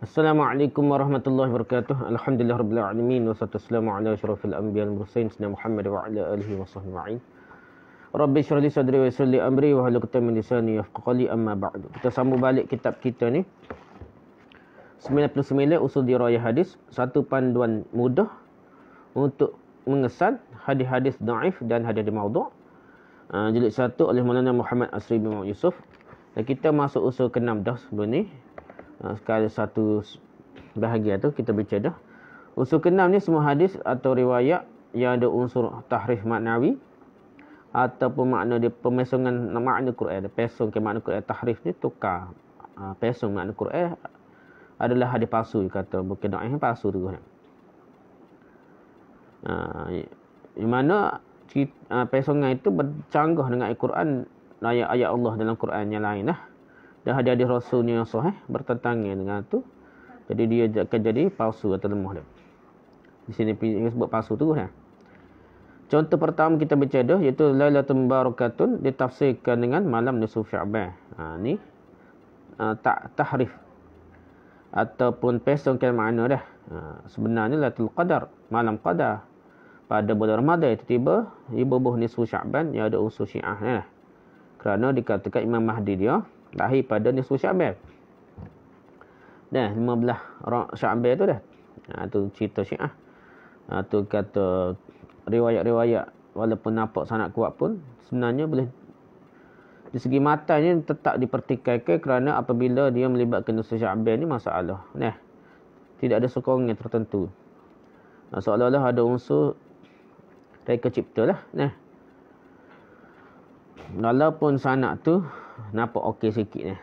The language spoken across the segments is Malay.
Assalamualaikum warahmatullahi wabarakatuh. Alhamdulillah rabbil alamin wassalatu wassalamu ala asyrafil anbiya'i wal mursalin sayyidina Muhammad wa ala alihi washabbihi ajma'in. Rabbi shrah li sadri wa yassir li amri wa hlul 'uqdatam min lisani yafqahu qawli, amma ba'du. Kita sambung balik kitab kita ni 99 usul dirayah hadis, satu panduan mudah untuk mengesan hadis-hadis dhaif dan hadis maudhu'. Jilid 1 oleh Maulana Muhammad Asri bin Yusuf. Dan kita masuk usul ke-6 dah sebelum ni. Sekali satu bahagian tu kita baca dah. Usul ke-6 ni semua hadis atau riwayat yang ada unsur tahrif maknawi ataupun makna dia pemesongan makna Quran. Pesong ke makna Quran, tahrif ni tukar. Pesong makna Quran adalah hadis palsu, kata bukan dhaif, palsu tu kan. Di mana pesongan itu bercanggah dengan Al-Quran, ayat-ayat Allah dalam Quran yang lain lah. Dan hadis-hadis Rasulnya yang sahih bertentangan dengan tu. Jadi dia akan jadi palsu atau lemah dia. Di sini sebut palsu tu kan. Contoh pertama kita baca dah, iaitu Lailatul Mubarakatun ditafsirkan dengan malam nisfu Sya'ban. Ni tahrif ataupun pesongkan makna dah. Sebenarnya Lailatul Qadar, malam Qadar pada bulan Ramadan itu tiba ibuh nisfu Sya'ban yang ada unsur Syiah lah. Kerana dikatakan Imam Mahdi dia lahir pada nisfu Sya'ban. Dah 15 Sya'ban tu dah. Tu cerita Syiah. Tu kata riwayat-riwayat walaupun nampak sangat kuat pun sebenarnya boleh di segi matanya tetap dipertikaikan, kerana apabila dia melibatkan nisfu Sya'ban ni masalah. Tidak ada sokongan tertentu. Seolah-olah ada unsur reka cipta lah. Walaupun sanak tu nampak okey sikit ni.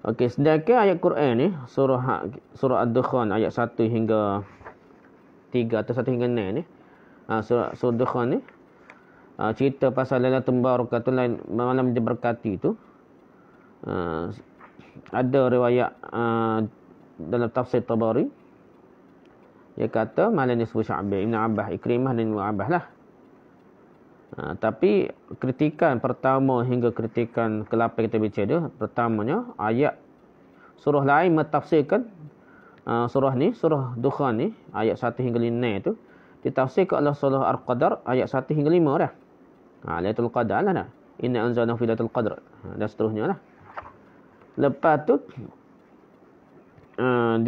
Okey, sedangkan ayat Quran ni surah Ad-Dukhan ayat 1 hingga 3 atau 1 hingga 6 ni. Surah Ad-Dukhan ni cerita pasal Lailatul Mubarakatun, malam diberkati tu. Ada riwayat dalam tafsir Tabari dia kata malam nisfu Sya'ban, Ibn Abbas, Ikrimah dan Ibn Abbas lah. Tapi kritikan pertama hingga kritikan ke-8 kita baca dia, pertamanya ayat surah lain mentafsirkan surah ni, surah Dukhan ni ayat 1 hingga 5 tu ditafsirkan oleh surah Al-Qadar ayat 1 hingga 5 dah. Lailatul Qadar lah dah. Inna anzalnahu fi Lailatul Qadr dan seterusnya lah. Lepas tu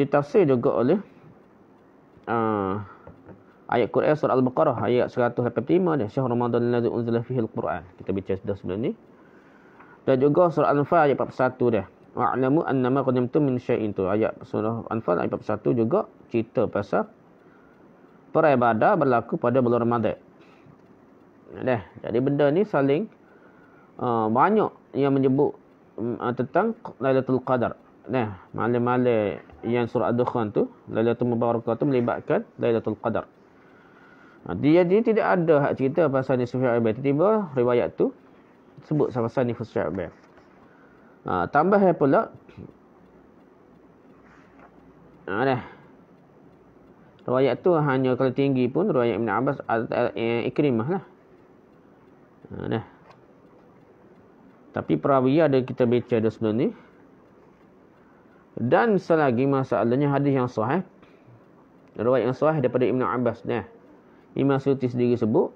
ditafsir juga oleh ayat Quran surah Al-Baqarah ayat 185 dia, Syahr Ramadan allazi unzila fihi al-Quran. Kita baca sudah sebelum ni. Dan juga surah Al-Anfal ayat 41 dia. Wa'lamu annama qadimtum min syai'in tu. Ayat surah Al-Anfal ayat 41 juga cerita pasal peribadahan berlaku pada bulan Ramadan. Jadi benda ni saling banyak yang menyebut tentang Lailatul Qadar. Malam-malam yang surah Ad-Dukhan tu, Lailatul Mubarakatun melibatkan Lailatul Qadar. Dia tidak ada hak cerita pasal nisfu Sya'ban. Tiba-tiba riwayat tu sebut pasal nisfu Sya'ban. Tambah pula riwayat tu hanya kalau tinggi pun riwayat Ibn Abbas, Ikrimah lah. Tapi perawi ada kita baca dah sebelum ni. Dan selagi masalahnya hadis yang sahih, riwayat yang sahih daripada Ibn Abbas. Imam Suyuti sendiri sebut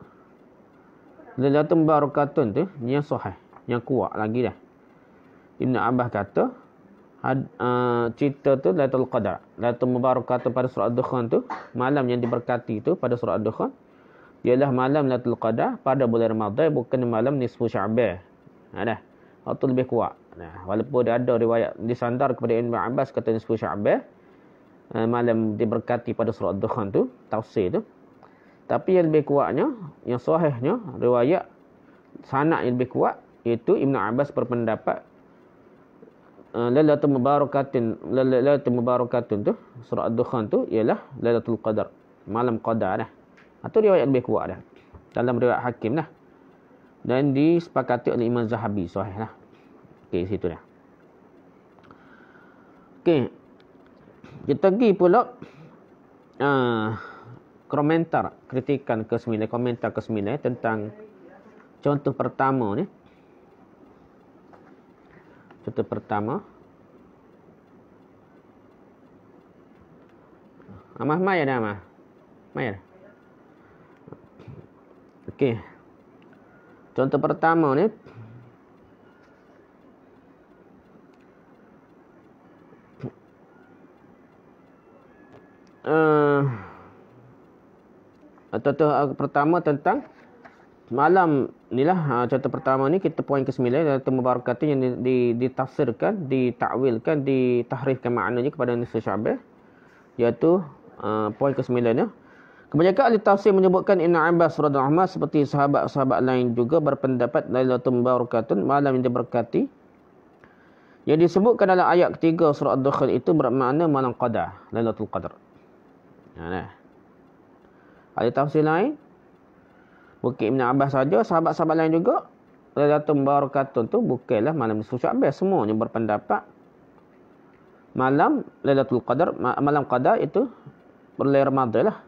Lailatul Mubarakatun tu yang sahih, yang kuat lagi dah. Ibn Abbas kata cerita tu Lailatul Qadar, Lailatul Mubarakatun pada surah Ad-Dukhan tu, malam yang diberkati tu pada surah Ad-Dukhan ialah malam Lailatul Qadar pada bulan Ramadan, bukan malam nisfu Sya'ban. Waktu lebih kuat. Walaupun ada riwayat disandar kepada Ibn Abbas kata nisfu Sya'ban, malam diberkati pada surah Ad-Dukhan tu, tafsir tu. Tapi yang lebih kuatnya, yang sahihnya, riwayat sanad yang lebih kuat, iaitu Ibn Abbas berpendapat Lailatul Mubarakatun tu, surah Ad-Dukhan tu ialah Lailatul Qadar, malam Qadar dah. Itu riwayat lebih kuat dah. Dalam riwayat Hakim dah. Dan disepakati oleh Imam Zahabi, sahih lah. Okey, situ dah. Okey. Kita pergi pula komentar, kritikan ke-9, komentar ke-9 tentang contoh pertama ni. Contoh pertama. Amah mai ada amah. Mai ada. Okey. Contoh pertama ni. Contoh pertama tentang malam inilah. Contoh pertama ni kita poin ke-9 iaitu mubarakatun yang ditafsirkan, ditakwilkan, ditahrifkan maknanya kepada nisfu Sya'ban, iaitu poin ke-9 ya. Kebanyakan ahli tafsir menyebutkan Ibn Abbas radhiyallahu anhu seperti sahabat-sahabat lain juga berpendapat Lailatul Mubarakatun, malam yang diberkati, yang disebutkan dalam ayat ketiga surah Ad-Dukhan itu bermakna malam qadar, Lailatul Qadar. Nah. Ahli tafsir lain, bukan Ibn Abbas saja, sahabat-sahabat lain juga, Lailatul Mubarakatun tu bukanlah malam nisfu Sya'ban. Semuanya berpendapat malam Lailatul Qadar, malam qadar itu bulan Ramadan lah.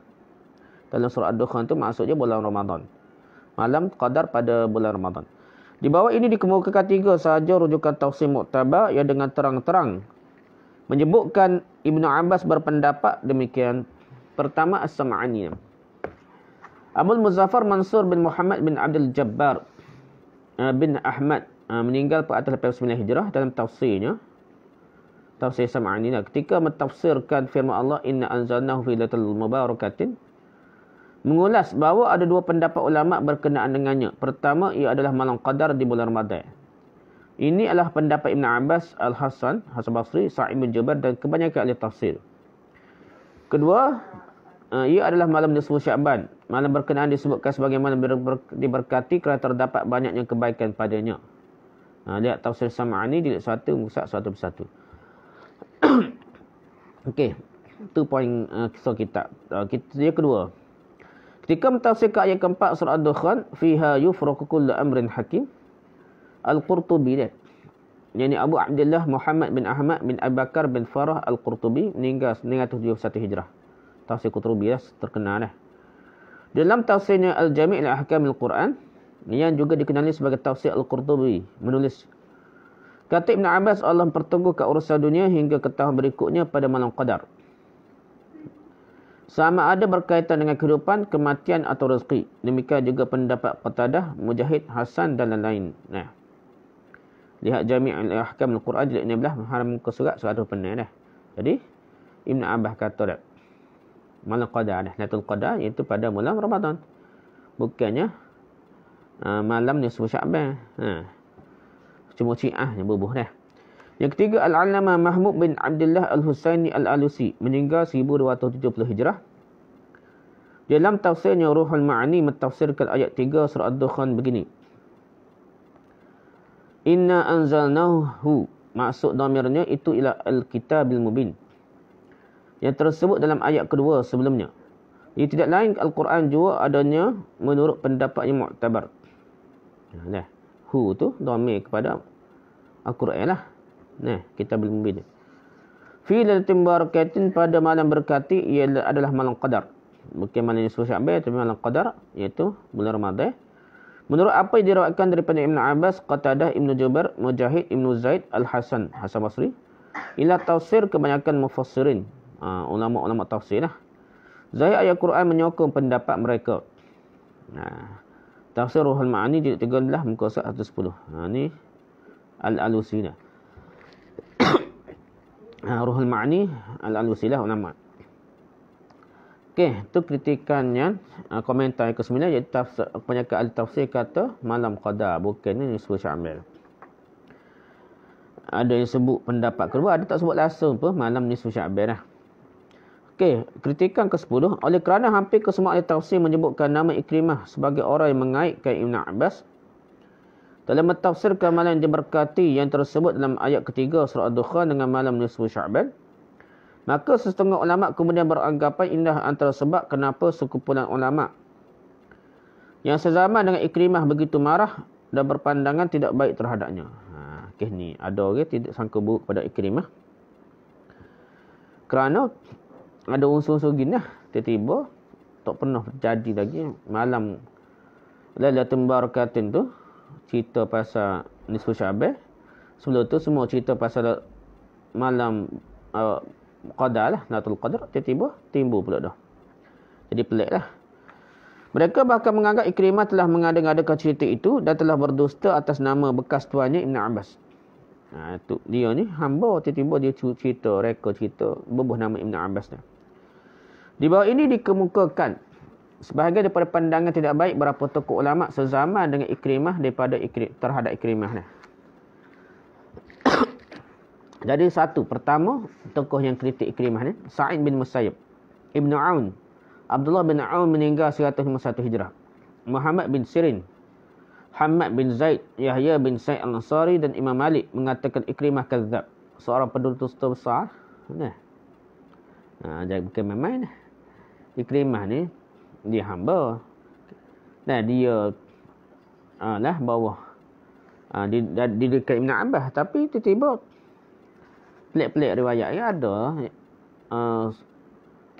Dalam surah Ad-Dukhan itu maksudnya bulan Ramadan. Malam qadar pada bulan Ramadan. Di bawah ini dikemukakan 3 sahaja rujukan tafsir muktabar yang dengan terang-terang menyebutkan Ibnu Abbas berpendapat demikian. Pertama, As-Sam'ani. Abul Muzaffar Mansur bin Muhammad bin Abdul Jabbar bin Ahmad meninggal pada 89 Hijrah dalam tafsirnya. Tafsir Sam'ani ketika mentafsirkan firman Allah Inna anzalnahu fi lailatul mubarakatin, mengulas bahawa ada 2 pendapat ulama berkenaan dengannya. Pertama, ia adalah malam qadar di bulan Ramadan. Ini adalah pendapat Ibn Abbas, Al-Hasan, Hasan Basri, Sa'id bin Jubair dan kebanyakan ahli tafsir. Kedua, ia adalah malam nisfu Sya'ban. Malam berkenaan disebutkan sebagai malam diberkati kerana terdapat banyaknya kebaikan padanya. Lihat tafsir Sam'ani jilid 1 muka 1 persatu. Okey, itu poin kisah kitab. Yang kedua, ketika mentafsirkan ayat keempat surah Ad-Dukhan, fiha yufraqu kullu amrin hakim, Al-Qurtubi dia, yakni Abu Abdullah Muhammad bin Ahmad bin Abu Bakar bin Farah Al-Qurtubi meninggal 971 Hijrah. Tafsir Qurtubi terkenal dah. Dalam tafsirnya Al-Jami' li Ahkam Al-Quran, yang juga dikenali sebagai tafsir Al-Qurtubi, menulis, kata Ibn Abbas, Allah memperteguhkan urusan dunia hingga ke tahun berikutnya pada malam qadar. Sama ada berkaitan dengan kehidupan, kematian atau rezeki. Demikian juga pendapat Qatadah, Mujahid, Hasan dan lain-lain. Nah, lihat Jami' al-Ahkam al-Quran jilid 16 haram muka surat 100 dah. Jadi Ibn Abbas kata dah, malam qadar dah, Lailatul Qadar iaitu pada bulan Ramadan. Bukannya malam nisfu Sya'ban. Cuma Syiah yang berbuh dah. Yang ketiga, Al-Allamah Mahmud bin Abdullah Al-Husaini Al-Alusi meninggal 1270 Hijrah. Dalam tafsirnya Ruhul Ma'ani mentafsirkan ayat 3 surah Ad-Dukhan begini. Inna anzalnahu, maksud dhamirnya itu ila al-kitabil mubin, yang tersebut dalam ayat kedua sebelumnya. Ia tidak lain Al-Quran juga adanya menurut pendapat yang mu'tabar. Nah, hu tu dhamir kepada Al-Quran lah. Nah, Kitabul Mubin. Fi lailatin mubarakatin, pada malam berkati, ia adalah malam qadar. Bukan malam nisfu Sya'ban, tapi malam qadar, iaitu bulan Ramadan. Menurut apa yang diriwayatkan daripada Ibn Abbas, Qatadah, Ibn Jubair, Mujahid, Ibn Zaid, Al-Hasan, Hasan Basri, ila tafsir kebanyakan mufassirin, ulama-ulama tafsir lah. Zahir ayat Quran menyokong pendapat mereka. Tafsir Ruhul Ma'ani jilid 13 muka 110. Ini Al-Alusi lah. Ruhul Ma'ani Al-Alusi lah ulama. Okey, itu kritikannya. Komentar yang ke-9 iaitu kebanyakan ahli tafsir kata malam qadar, bukannya nisfu Sya'ban. Ada yang sebut pendapat kedua, ada tak sebut langsung pun malam nisfu Sya'ban lah. Okey, kritikan ke-10, oleh kerana hampir kesemua ahli tafsir menyebutkan nama Ikrimah sebagai orang yang mengaitkan Ibn Abbas dalam mentafsirkan malam yang diberkati yang tersebut dalam ayat ketiga surah Ad-Dukhan dengan malam nisfu Sya'ban, maka setengah ulama kemudian beranggapan indah antara sebab kenapa sekumpulan ulama yang sezaman dengan Ikrimah begitu marah dan berpandangan tidak baik terhadapnya. Okey, ni ada orang tidak sangka buruk pada Ikrimah kerana ada unsur-unsur gini lah. Tiba-tiba tak pernah terjadi lagi malam Lailatul Mubarakatin tu, cerita pasal nisfu Sya'ban, Sebelum tu semua cerita pasal malam qadar lah, Lailatul Qadar, tiba-tiba timbul pula dah. Jadi pelik lah. Mereka bahkan menganggap Ikrimah telah mengada-ngadakan cerita itu dan telah berdusta atas nama bekas tuannya Ibn Abbas. Tu dia ni hamba, tiba-tiba dia reka cerita berbuh nama Ibn Abbas dah. Di bawah ini dikemukakan sebahagian daripada pandangan tidak baik beberapa tokoh ulama sezaman dengan Ikrimah terhadap Ikrimah ni. Jadi pertama tokoh yang kritik Ikrimah ni, Sa'id bin Musayyib, Ibn Aun, Abdullah bin Aun meninggal 151 Hijrah, Muhammad bin Sirin, Hamad bin Zaid, Yahya bin Sa'id al-Ansari dan Imam Malik mengatakan Ikrimah kadzab, seorang pendusta besar. Jangan bukan main-main. Ikrimah ni dia hamba. Dia bawah di dekat Ibn Abbas, tapi tiba-tiba pelik-pelik riwayat yang ada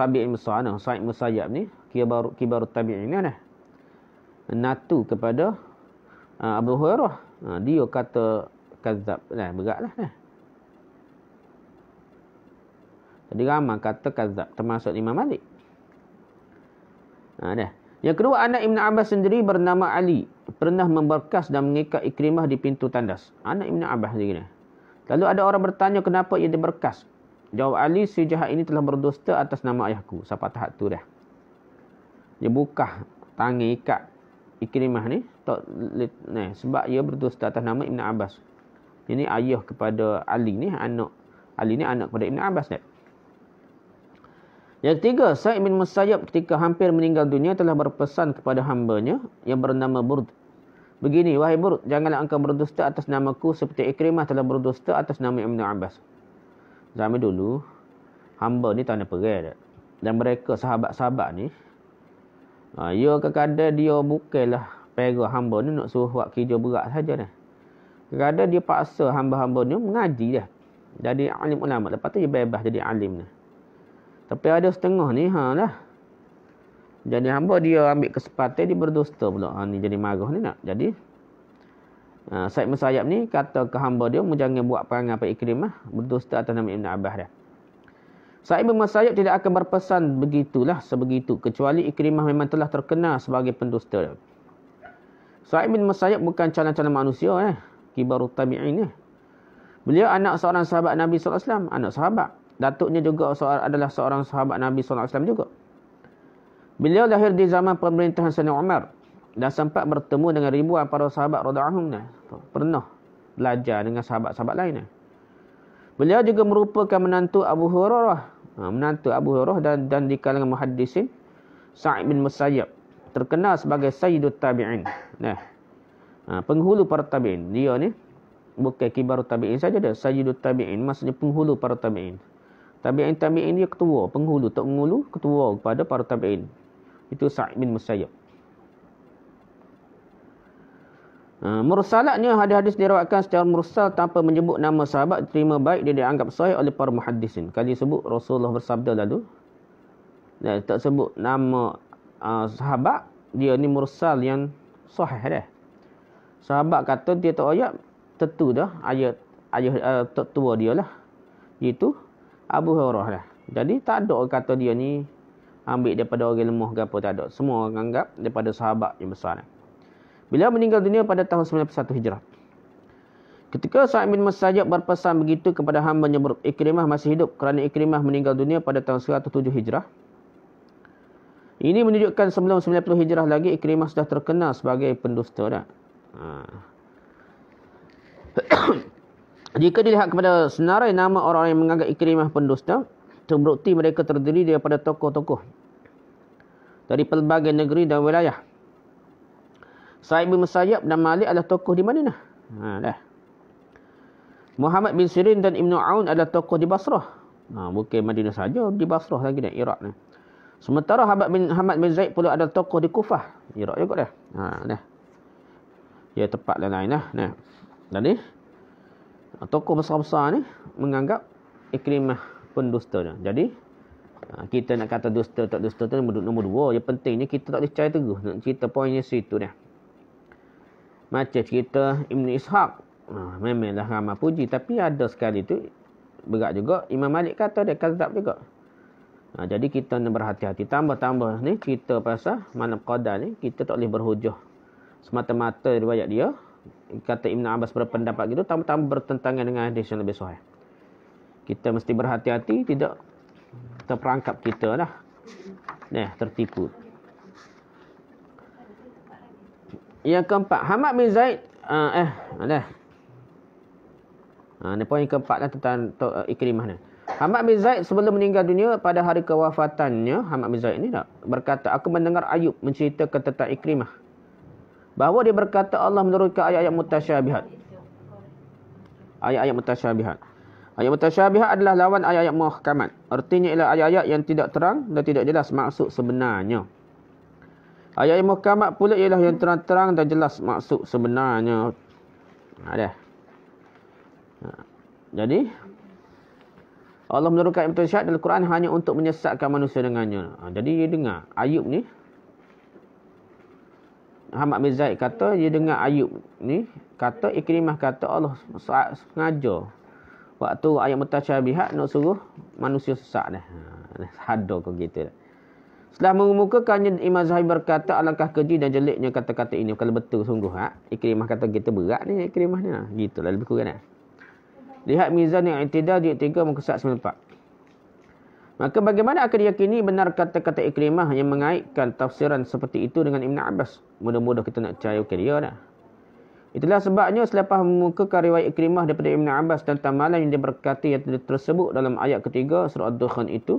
tabi'in besar nah, Sa'id Musayyab ni kibarut tabi'in nah. Natu kepada Abu Hurairah. Dia kata kadzab. Beratlah nah. Jadi ramai kata kadzab termasuk Imam Malik. Yang kedua, anak Ibn Abbas sendiri bernama Ali pernah memberkas dan mengikat Ikrimah di pintu tandas. Anak Ibn Abbas sendiri. Lalu ada orang bertanya kenapa ia diberkas. Jawab Ali, si jahat ini telah berdusta atas nama ayahku. Sampai tahap tu dah. Dia buka tangan ikat Ikrimah ni sebab ia berdusta atas nama Ibn Abbas. Ini ayah kepada Ali ni, anak Ali ni anak kepada Ibn Abbas dah. Yang ketiga, Sa'id bin Musayyab ketika hampir meninggal dunia telah berpesan kepada hambanya yang bernama Burd. Begini, wahai Burd, janganlah engkau berdusta atas namaku seperti Ikrimah telah berdusta atas nama Ibn Abbas. Zaman dulu, hamba ni tak ada perai. Dan mereka sahabat-sahabat ni, kadang-kadang dia bukanlah perah hamba ni nak suruh buat kerja berat saja dah. Kadang-kadang dia paksa hamba-hamba ni mengaji dah. Jadi alim ulama. Lepas tu dia bebas jadi alim dah. Tapi ada setengah ni, jadi hamba dia ambil kesempatan, dia berdusta pula. Ni jadi marah ni nak. Jadi, Sa'id Musayyab ni kata ke hamba dia, jangan buat perangai apa Ikrimah, berdusta atas nama Ibn Abbas dah. Sa'id bin Musayyab tidak akan berpesan sebegitu, kecuali Ikrimah memang telah terkenal sebagai pendusta. Sa'id bin Musayyab bukan calon-calon manusia, kibarut tabi'in. Beliau anak seorang sahabat Nabi SAW, anak sahabat. Datuknya juga adalah seorang sahabat Nabi SAW juga. Beliau lahir di zaman pemerintahan Sayyidina Umar dan sempat bertemu dengan ribuan para sahabat radhiyallahu anhum. Pernah belajar dengan sahabat-sahabat lain. Beliau juga merupakan menantu Abu Hurairah. Dan di kalangan muhaddisin, Sa'id bin Musayyab terkenal sebagai Sayyidut Tabi'in. Penghulu para tabi'in. Dia ni bukan kibarut tabi'in saja dah. Sayyidut Tabi'in maksudnya penghulu para tabi'in. Tabi'in dia ketua, penghulu, tak mengulu, ketua kepada para tabi'in. Itu Sa'id bin Musayyab. Mursalatnya, hadis-hadis diriwayatkan secara mursal tanpa menyebut nama sahabat diterima baik, dia dianggap sahih oleh para muhaddisin. Kali sebut Rasulullah bersabda lalu, tak sebut nama sahabat, dia ni mursal yang sahih dah. Sahabat kata dia tak ayat, tentu dah ayat tua dia lah. Itu Abu Hurairah lah. Jadi tak ada orang kata dia ni ambil daripada orang lemah ke apa, tak ada. Semua orang anggap daripada sahabat yang besar. Beliau meninggal dunia pada tahun 91 Hijrah. Ketika Sa'id bin Musayyab berpesan begitu kepada hambanya Ikrimah masih hidup kerana Ikrimah meninggal dunia pada tahun 107 Hijrah. Ini menunjukkan sebelum 90 Hijrah lagi Ikrimah sudah terkenal sebagai pendusta dah. Jika dilihat kepada senarai nama orang-orang yang menganggap Ikrimah pendusta, terbukti mereka terdiri daripada tokoh-tokoh dari pelbagai negeri dan wilayah. Sa'id bin Musayyab dan Malik adalah tokoh di Madinah. Muhammad bin Sirin dan Ibn Aun adalah tokoh di Basrah. Bukan Madinah saja, di Basrah lagi dah, Iraq ni. Sementara Hamad bin Zaid pula adalah tokoh di Kufah, Iraq juga dah. Ya, tepat lain lah. Jadi tokoh besar-besar ni menganggap Ikrimah pendusta dah. Jadi kita nak kata dusta tak dusta tu nombor dua. Yang pentingnya kita tak boleh percaya teguh. Nak cerita poinnya situ dah. Macam cerita Ibn Ishaq memanglah ramai puji. Tapi ada sekali tu berat juga. Imam Malik kata dia kazab juga. Jadi kita nak berhati-hati. Tambah-tambah ni kita pasal malam qadar ni, kita tak boleh berhujah semata-mata riwayat dia. Kata Ibn Abbas berpendapat gitu, tambah-tambah bertentangan dengan hadis yang lebih sahih. Kita mesti berhati-hati, tidak terperangkap kita lah. Tertipu. Yang keempat, Hamad bin Zaid. Ini poin keempat lah tentang Ikrimah ni. Hamad bin Zaid sebelum meninggal dunia pada hari kewafatannya, Hamad bin Zaid ni berkata, aku mendengar Ayub menceritakan tentang Ikrimah. Bahawa dia berkata Allah menurunkan ayat-ayat mutasyabihat. Ayat-ayat mutasyabihat. Ayat mutasyabihat adalah lawan ayat-ayat muhkamat. Artinya ialah ayat-ayat yang tidak terang dan tidak jelas maksud sebenarnya. Ayat-ayat muhkamat pula ialah yang terang-terang dan jelas maksud sebenarnya. Jadi Allah menurunkan ayat mutasyabihat dalam Quran hanya untuk menyesatkan manusia dengannya. Jadi dia dengar Ayub ni, Hamad bin Zaid kata dia dengar Ayub ni kata Ikrimah kata Allah sengaja waktu ayat mutasyabihat nak suruh manusia sesat dah. Ada kau gitu dah. Setelah mengemukakannya, Imam Zahabi berkata alangkah keji dan jeleknya kata-kata ini. Kalau betul sungguh Ikrimah kata kita berat ni Ikrimah ni. Gitulah lebih kurang. Lihat Mizan yang I'tidal jilid 3 muka surat 94. Maka bagaimana akan diyakini benar kata-kata Ikrimah yang mengaitkan tafsiran seperti itu dengan Ibn Abbas? Mudah-mudah kita nak percaya dia dah. Itulah sebabnya selepas memukakan riwayat Ikrimah daripada Ibn Abbas tentang malam yang diberkati yang tersebut dalam ayat ketiga surah Ad-Dukhan itu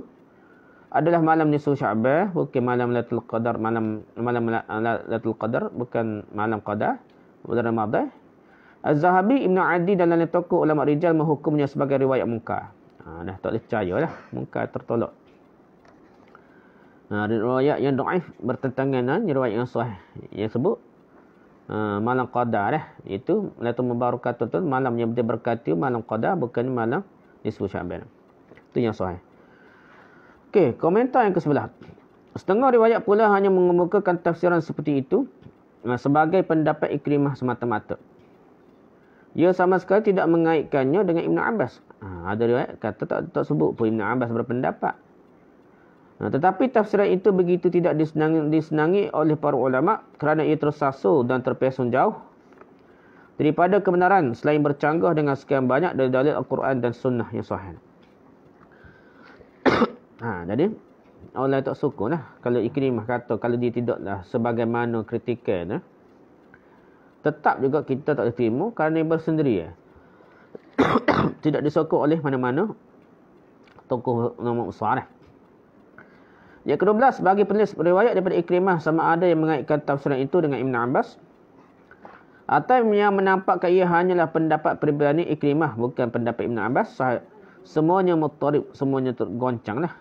adalah malam nisfu Sya'ban, bukan malam Lailatul Qadar, malam Lailatul Qadar, bukan malam Qadar bulan Ramadan. Az-Zahabi, Ibn Adi dan lain tokoh ulama rijal menghukumnya sebagai riwayat mungkar. Dah tak boleh percaya lah, mungkar tertolak. Riwayat yang dhaif bertentangan dengan riwayat yang sahih yang sebut malam Qadar iaitu Lailatul Mubarakatuh tu malam yang diberkati, malam Qadar bukan malam nisfu Sya'ban. Itu yang sahih. Okey, komentar yang ke-11. Setengah riwayat pula hanya mengemukakan tafsiran seperti itu sebagai pendapat Ikrimah semata-mata. Ia sama sekali tidak mengaitkannya dengan Ibn Abbas. Ada riwayat kata tak sebut pun Ibn Abbas berpendapat. Tetapi tafsiran itu begitu tidak disenangi oleh para ulama kerana ia tersasar dan terpesong jauh daripada kebenaran selain bercanggah dengan sekian banyak dari dalil Al-Quran dan Sunnah yang sahih. Jadi Allah tak suka lah kalau Ikrimah kata kalau dia tidaklah sebagaimana kritikan tetap juga kita tak boleh terima kerana dia bersendiri tidak disokong oleh mana-mana tokoh ulama besar Yang ke-12 bagi penulis riwayat daripada Ikrimah sama ada yang mengaitkan tafsiran itu dengan Ibn Abbas atau yang menampakkan ia hanyalah pendapat peribadi Ikrimah bukan pendapat Ibn Abbas, semuanya muttarib, semuanya tergoncang lah.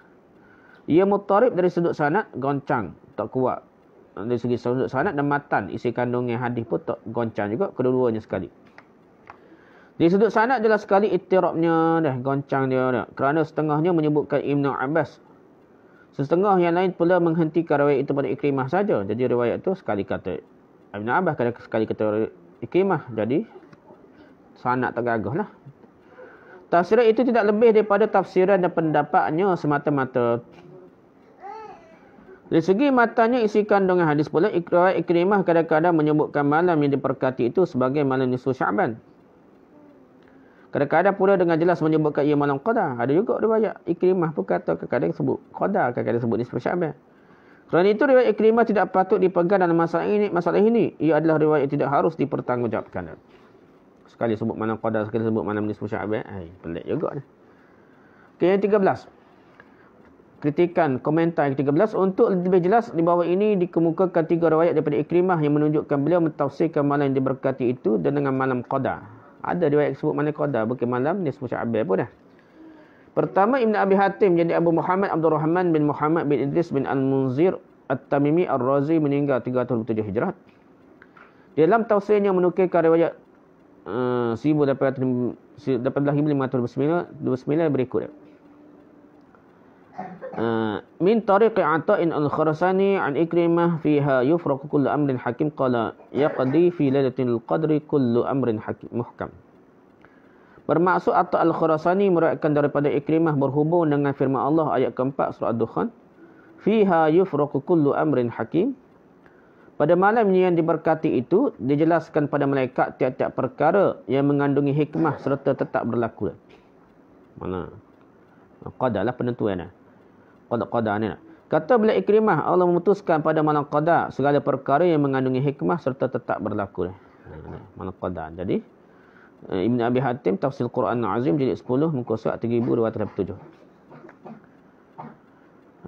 Ia muttarib dari sudut sanad, goncang, tak kuat. Dari segi sudut sanad dan matan, isi kandungnya hadis pun tak goncang juga, kedua-duanya sekali. Di sudut sanad jelas sekali ittirabnya dah, goncang dia dah. Kerana setengahnya menyebutkan Ibn Abbas. Setengah yang lain pula menghentikan riwayat itu pada Ikrimah saja. Jadi riwayat itu sekali kata Ibn Abbas, sekali kata Ikrimah. Jadi sanad tergagah lah. Tafsiran itu tidak lebih daripada tafsiran dan pendapatnya semata-mata. Dari segi matanya isi kandungan hadis pula, riwayat Ikrimah kadang-kadang menyebutkan malam yang diberkati itu sebagai malam nisfu Sya'ban. Kadang-kadang pula dengan jelas menyebutkan ia malam Qadar. Ada juga riwayat Ikrimah pun kata kadang-kadang sebut Qadar, kadang-kadang sebut nisfu Sya'ban. Kerana itu riwayat Ikrimah tidak patut dipegang dalam masalah ini. Ia adalah riwayat yang tidak harus dipertanggungjawabkan. Sekali sebut malam Qadar, sekali sebut malam nisfu Sya'ban. Pelik juga ni. Okey, yang 13. Kritikan komentar yang 13. Untuk lebih jelas di bawah ini dikemukakan 3 riwayat daripada Ikrimah yang menunjukkan beliau mentafsirkan malam yang diberkati itu dan dengan malam Qadar. Ada riwayat sebut malam Qadar bukan malam nisfu Sya'ban pun dah. Pertama, Ibn Abi Hatim jadi Abu Muhammad Abdul Rahman bin Muhammad bin Idris bin Al-Munzir At-Tamimi Ar-Razi meninggal 307 Hijrah. Dalam tafsirnya menukilkan riwayat 18.529 berikut. min tariqi Ata'in al-Khurasani an Ikrimah fiha yufraqu kullu amrin hakim qala yaqdi fi lailatul qadri kullu amrin hakim muhkam. Bermaksud Ata' al-Khurasani meriwayatkan daripada Ikrimah berhubung dengan firman Allah ayat keempat surah Ad-Dukhan, fiha yufraqu kullu amrin hakim. Pada malam yang diberkati itu dijelaskan pada malaikat tiap-tiap perkara yang mengandungi hikmah serta tetap berlaku. Mana? Qadar lah penentuan. Qadar ni. Kata beliau Ikrimah, Allah memutuskan pada malam qadar segala perkara yang mengandungi hikmah serta tetap berlaku. Malam qadar. Jadi Ibn Abi Hatim Tafsir Quran Azim jilid 10 muka surat 3287.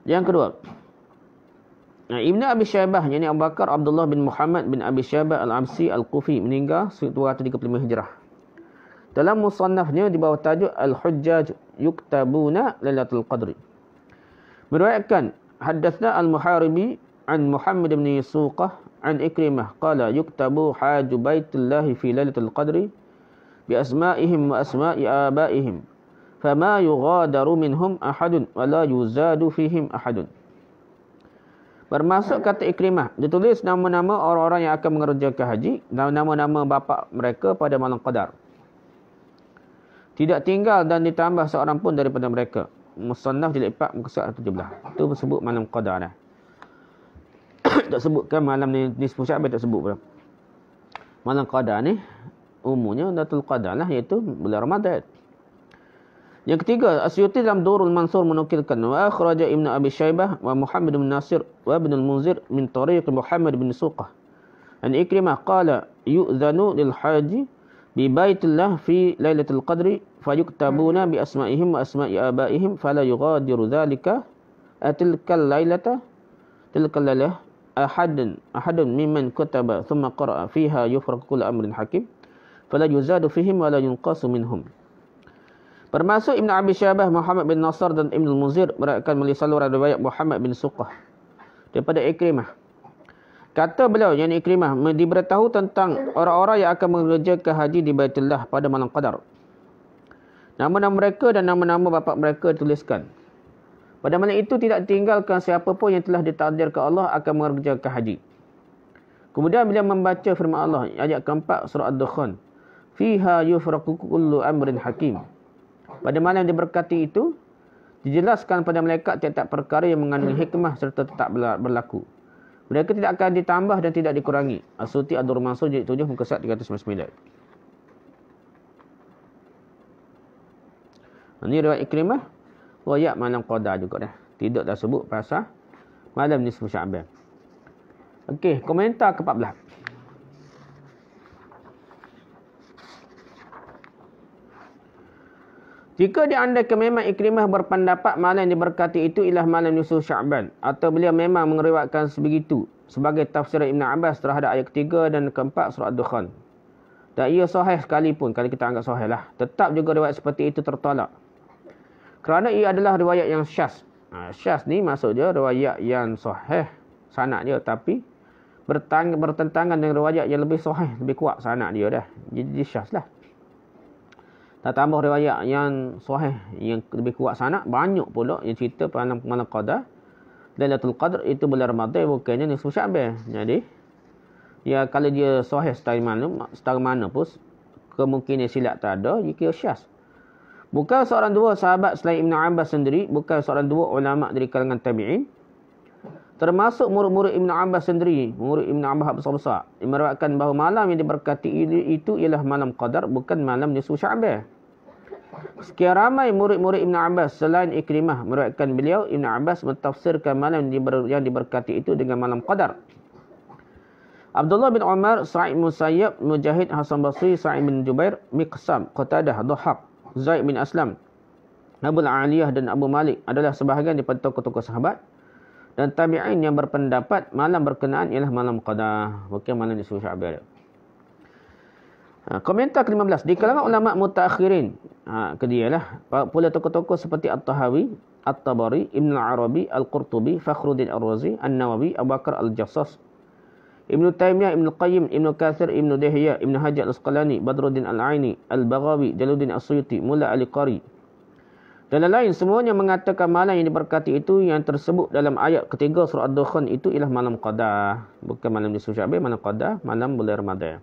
Yang kedua, Ibn Abi Syaibah, yakni Abu Bakar Abdullah bin Muhammad bin Abi Syaibah Al-Amsi Al-Kufi meninggal 235 Hijrah. Dalam musannafnya di bawah tajuk Al-Hujjaj Yuktabuna Lailatul Qadri. Meriwayatkan haddatsna Al-Muharibi an Muhammad bin Suqah an Ikrimah qala yuktabu haju Baitullah fi Lailatul Qadri bi asma'ihim wa asma'i abaihim fama yughadaru minhum ahadun wa la yuzadu fihim ahadun. Bermaksud kata Ikrimah, ditulis nama-nama orang-orang yang akan mengerjakan haji dan nama-nama bapa mereka pada malam qadar. Tidak tinggal dan ditambah seorang pun daripada mereka. Musannaf jilid 4 muka surat 17. Itu disebut malam qadar dah. Tak sebutkan malam ni nisfu Sya'ban, tak sebut pula. Malam qadar ni umumnya Lailatul Qadar lah, iaitu bulan Ramadan. Yang ketiga, Asyuti dalam Durul Mansur menukilkan wa akhraja Ibn Abi Syaibah wa Muhammad bin Nasir wa Ibn al-Munzir min tariq Muhammad bin Suqah an Ikrimah qala yu'zanu lil haji bi baitillah fi lailatul qadri fayuktabuna bi asma'ihim wa asma'i abaihim fala yughadiru dhalika tilkal lailah ahadun mimman kutaba thumma qara'a fiha yufraqu kullu amrin hakim fala yuzadu fihim wa la yunqasu minhum. Bermaksud Ibn Abi Syaibah, Muhammad bin Nasr dan Ibn al-Munzir meriwayatkan melalui saluran riwayat Muhammad bin Suqah daripada Ikrimah. Kata beliau yang Ikrimah diberitahu tentang orang-orang yang akan mengerjakan haji di Baitullah pada malam qadar. Nama-nama mereka dan nama-nama bapa mereka dituliskan. Pada malam itu tidak tinggalkan siapa pun yang telah ditakdirkan Allah akan mengerjakan haji. Kemudian beliau membaca firman Allah ayat keempat surah Ad-Dukhan, fiha yufraqu kullu amrin hakim. Pada malam diberkati itu dijelaskan pada malaikat tiap-tiap perkara yang mengandungi hikmah serta tetap berlaku. Mereka tidak akan ditambah dan tidak dikurangi. As-Suti Ad-Durrul Mansur jilid 7 muka surat 399. Ini riwayat Ikrimah riwayat malam qadar juga dah. Tidak dah sebut pasal malam nisfu Sya'ban. Okey, komentar ke-14. Jika diandaikan memang Ikrimah berpendapat malam yang diberkati itu ialah malam nisfu Sya'ban, atau beliau memang meriwayatkan sebegitu sebagai tafsir Ibn Abbas terhadap ayat ketiga dan keempat surah Ad-Dukhan, dan ia sahih sekalipun, kalau kita anggap sahih lah, tetap juga riwayat seperti itu tertolak. Kerana ia adalah riwayat yang syaz. Syaz ni maksud dia riwayat yang sahih sanad dia, tapi bertentangan dengan riwayat yang lebih sahih, lebih kuat sanad dia dah. Jadi syaz lah. Tak tambah riwayat yang sahih yang lebih kuat sanad, banyak pula yang cerita malam qadar. Lailatul Qadr itu bulan Ramadan, bukannya nisfu Sya'ban. Jadi ya, kalau dia sahih setara mana pun kemungkinan silap tak ada, dia kira syaz. Bukan seorang dua sahabat selain Ibn Abbas sendiri, bukan seorang dua ulama dari kalangan tabi'in, termasuk murid-murid Ibn Abbas sendiri, murid Ibn Abbas besar-besar, yang meriwayatkan bahawa malam yang diberkati itu ialah malam qadar, bukan malam nisfu Sya'ban. Sekian ramai murid-murid Ibn Abbas selain Ikrimah meriwayatkan beliau Ibn Abbas mentafsirkan malam yang diberkati itu dengan malam qadar. Abdullah bin Umar, Sa'id bin Musayyab, Mujahid, Hasan Basri, Sa'id bin Jubair, Miqsam, Qatadah, Dhahhak, Zaid bin Aslam, Abu Aliyah dan Abu Malik adalah sebahagian daripada tokoh-tokoh sahabat dan tabi'in yang berpendapat malam berkenaan ialah malam qadar, bukan malam nisfu Sya'ban. Komentar ke-15, di kalangan ulama mutaakhirin, kedialah pula tokoh-tokoh seperti At-Tahawi, At-Tabari, Ibn al-Arabi, Al-Qurtubi, Fakhruddin Ar-Razi, An-Nawawi, Abu Bakar Al-Jassas, Ibn Taymiyah, Ibn Qayyim, Ibn Kathir, Ibn Dihya, Ibn Hajar Al-Asqalani, Badruddin Al-Aini, Al-Baghawi, Jaluddin As-Suyuti, Mula Ali Qari, Dan lain semuanya mengatakan malam yang diberkati itu yang tersebut dalam ayat ketiga surah Ad-Dukhan itu ialah malam Qadar. Bukan malam nisfu Sya'ban, malam Qadar, malam bulan Ramadan.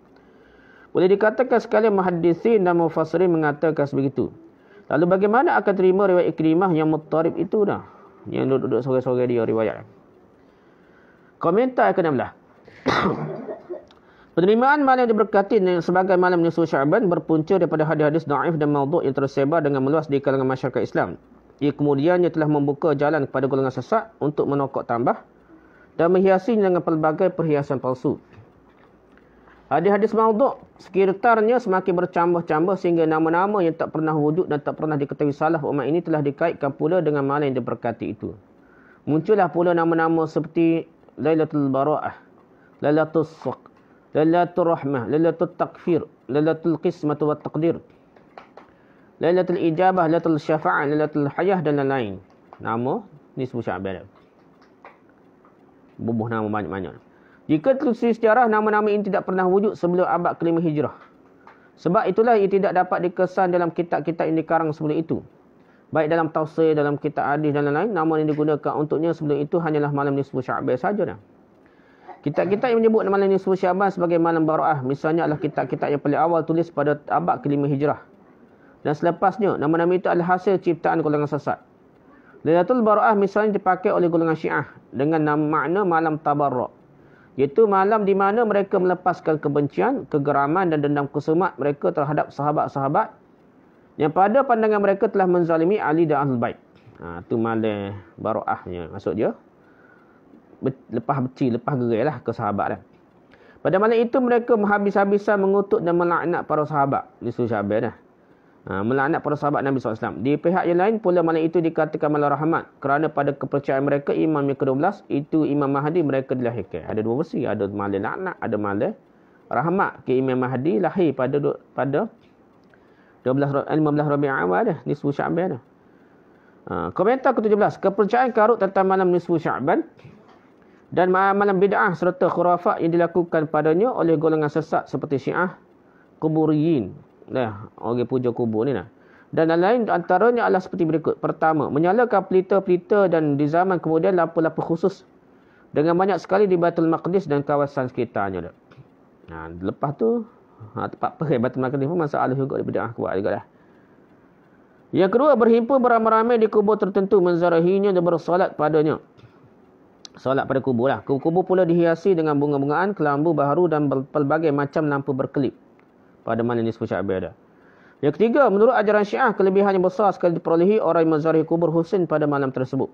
Boleh dikatakan sekalian muhaddisin dan mufassirin mengatakan sebegitu. Lalu bagaimana akan terima riwayat Ikrimah yang muttarib itu dah? Yang duduk-duduk sore-sore dia riwayat. Komentar ke-16. Penerimaan malam yang diberkati sebagai malam nisfu Sya'ban berpunca daripada hadis-hadis dhaif dan maudhu' yang tersebar dengan meluas di kalangan masyarakat Islam. Ia kemudiannya telah membuka jalan kepada golongan sesat untuk menokok tambah dan menghiasinya dengan pelbagai perhiasan palsu. Hadis-hadis maudhu' sekitarnya semakin bercambah-cambah sehingga nama-nama yang tak pernah wujud dan tak pernah diketahui salaf umat ini telah dikaitkan pula dengan malam yang diberkati itu. Muncullah pula nama-nama seperti Lailatul Bara'ah, Lailatul Saq, Lailatul Rahmah, Lailatul Takfir, Lailatul Qismah wa Taqdir, Lailatul Ijabah, Lailatul Syafa'ah, Lailatul Hayah dan lain-lain. Nama nisfu Sya'ban. Bubuh nama banyak-banyak. Jika telusuri sejarah, nama-nama ini tidak pernah wujud sebelum abad ke-5 Hijrah. Sebab itulah ia tidak dapat dikesan dalam kitab-kitab yang dikarang sebelum itu. Baik dalam tafsir, dalam kitab hadis dan lain-lain, nama yang digunakan untuknya sebelum itu hanyalah malam nisfu Sya'ban sahaja. Kitab-kitab yang menyebut malam nisfu Sya'ban sebagai malam Bara'ah misalnya adalah kitab-kitab yang paling awal tulis pada abad ke-5 Hijrah. Dan selepasnya, nama-nama itu adalah hasil ciptaan golongan sesat. Lailatul Bara'ah misalnya dipakai oleh golongan Syiah dengan nama makna malam Tabarra', iaitu malam di mana mereka melepaskan kebencian, kegeraman dan dendam kesemak mereka terhadap sahabat-sahabat yang pada pandangan mereka telah menzalimi Ali dan Ahlul Bait. Itu malam Bara'ahnya maksud dia. Lepas beci, lepas gerai lah ke sahabat dah. Pada malam itu mereka habis-habisan mengutuk dan melaknat para sahabat. Nisfu Sya'ban dah. Melaknat para sahabat Nabi SAW. Di pihak yang lain pula malam itu dikatakan malam rahmat. Kerana pada kepercayaan mereka imam yang ke-12 itu Imam Mahdi mereka dilahirkan. Ada dua versi. Ada malam laknat, ada malam rahmat. Imam Mahdi lahir pada 15 Rabiul Awal dah. Nisfu Sya'ban dah. Komentar ke-17. Kepercayaan karut tentang malam nisfu Sya'ban dan malam bid'ah serta khurafat yang dilakukan padanya oleh golongan sesat seperti Syiah, Kuburiyin. Orang puja kubur ni lah. Dan lain antaranya adalah seperti berikut. Pertama, menyalakan pelita-pelita dan di zaman kemudian lampu-lampu khusus dengan banyak sekali di Baitul Maqdis dan kawasan sekitarnya. Lepas tu, tempat perih Baitul Maqdis pun masalah juga di bid'ah kuat juga dah. Yang kedua, berhimpun beramai-ramai di kubur tertentu, menzarahinya dan bersolat padanya. Solat pada kubur lah. Kubur pula dihiasi dengan bunga-bungaan, kelambu baharu dan pelbagai macam lampu berkelip pada malam nisfu Sya'ban dah. Yang ketiga, menurut ajaran Syiah, kelebihan yang besar sekali diperolehi orang yang menzarahi kubur Husain pada malam tersebut.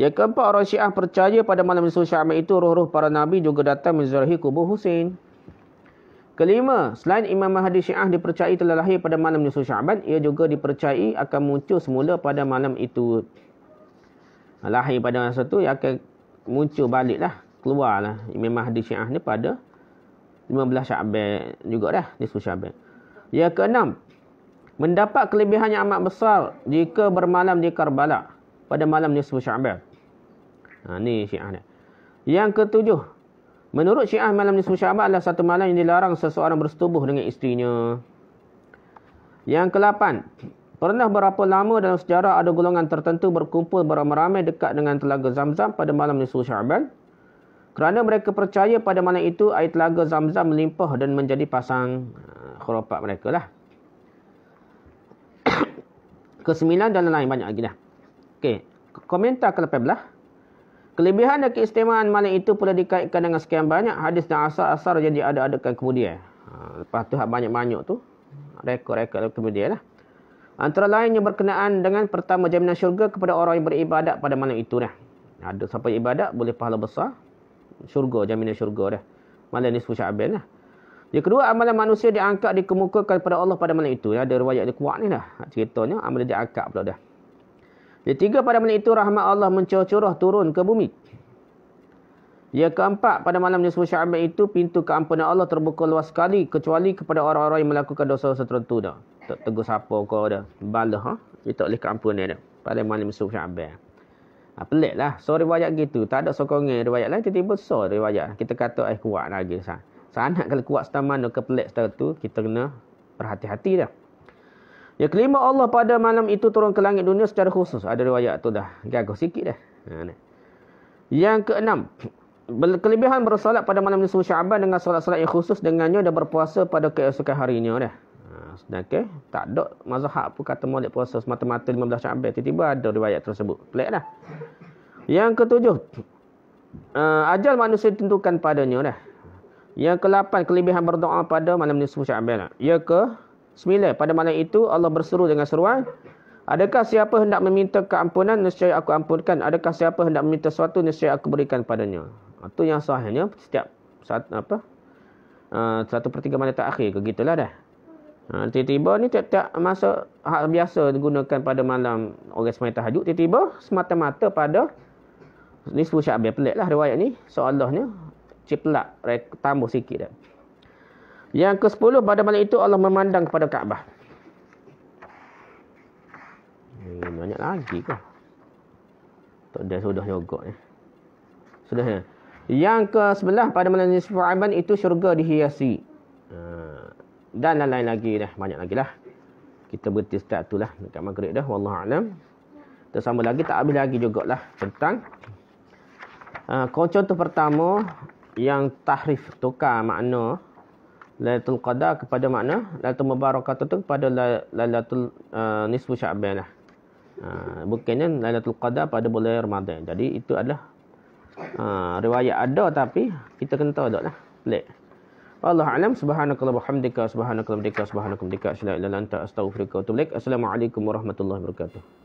Yang keempat, orang Syiah percaya pada malam nisfu Sya'ban itu roh-roh para nabi juga datang menzarahi kubur Husain. Kelima, selain Imam Mahdi Syiah dipercayai telah lahir pada malam nisfu Sya'ban, ia juga dipercayai akan muncul semula pada malam itu. Lahir pada masa tu, ia akan muncul baliklah, keluarlah Imam Mahdi Syiah ni pada 15 Sya'ban juga dah, nisfu Sya'ban. Yang keenam, mendapat kelebihan yang amat besar jika bermalam di Karbala pada malam nisfu Sya'ban. Ni Syiah ni. Yang ketujuh, menurut Syiah malam nisfu Sya'ban adalah satu malam yang dilarang seseorang bersetubuh dengan isterinya. Yang ke-8, pernah berapa lama dalam sejarah ada golongan tertentu berkumpul beramai-ramai dekat dengan telaga Zamzam pada malam nisfu Sya'ban. Kerana mereka percaya pada malam itu air telaga Zamzam melimpah dan menjadi pasang khurafat mereka lah. Ke-9 dan lain banyak lagi dah. Okey, komentar ke-18. Kelebihan dan keistimewaan malam itu pula dikaitkan dengan sekian banyak hadis dan asar-asar yang diada-adakan kemudian. Lepas tu banyak-banyak tu rekod-rekod kemudian lah. Antara lain yang berkenaan dengan pertama jaminan syurga kepada orang yang beribadat pada malam itu dah. Ada siapa ibadat boleh pahala besar. Syurga, jaminan syurga dah. Malam nisfu Sya'ban lah. Yang kedua, amalan manusia diangkat, dikemukakan kepada Allah pada malam itu. Ada riwayat dia kuat ni dah. Ceritanya amalan diangkat pula dah. Yang tiga, pada malam itu rahmat Allah mencurah turun ke bumi. Yang keempat, pada malam nisfu Sya'ban itu pintu keampunan Allah terbuka luas sekali kecuali kepada orang-orang yang melakukan dosa-dosa tertentu dah. Tak tegur siapa kau dah. Balah dia tak boleh keampunan dah. Pada malam nisfu Sya'ban. Pelik lah. So riwayat gitu. Tak ada sokongan riwayat lain. Tiba-tiba so riwayat. Kita kata kuat lagi. Sangat kalau kuat setamana ke pelik setelah tu, kita kena berhati-hati dah. Yang kelima, Allah pada malam itu turun ke langit dunia secara khusus. Ada riwayat tu dah. Gagah sikit dah. Yang keenam, kelebihan bersolat pada malam nisfu Syaban dengan solat-solat yang khusus dengannya dan berpuasa pada keesokan harinya dah. Sedangkan tak ada mazhab pun kata molek puasa semata-mata 15 Syaban. Tiba-tiba ada riwayat tersebut. Pelik dah. Yang ketujuh, ajal manusia ditentukan padanya dah. Yang ke-8, kelebihan berdoa pada malam nisfu Syaban. Yang ke-9, pada malam itu Allah berseru dengan seruan, adakah siapa hendak meminta keampunan, nescaya aku ampunkan. Adakah siapa hendak meminta sesuatu, nescaya aku berikan padanya. Itu yang sahihnya setiap satu per 3 malam terakhir ke gitulah dah. Tiba-tiba ni tiap-tiap masa hak biasa digunakan pada malam orang sembahyang tahajud, tiba-tiba semata-mata pada nisfu Syaban. Pelik lah riwayat ni. Seolahnya ciplak, tambah sikit dah. Yang ke-10, pada malam itu Allah memandang kepada Kaabah. Banyak lagi ke? Tak ada, sudah nyogok ni. Sudah ya. Yang ke-11, pada malam nisfu Syaban itu syurga dihiasi. Dan lain-lain lagi dah. Banyak lagi lah. Kita berhenti start tu lah. Dekat maghrib dah. Wallahualam. Tersambung lagi. Tak habis lagi jugalah. Tentang contoh pertama. Yang tahrif. Tukar makna Lailatul Qadar kepada makna Lailatul Mubarakah tu kepada Lailatul Nisfu Syaban lah. Bukannya Lailatul Qadar pada bulan Ramadan. Jadi itu adalah riwayat ada tapi kita kena tahu tak lah. Pelik. Wallahu a'lam. Subhanakallah bihamdika subhanakallah bihamdika subhanakallah bihamdika asyhadu an la ilaha illa anta astaghfiruka wa atubu ilaik. Assalamualaikum warahmatullahi wabarakatuh.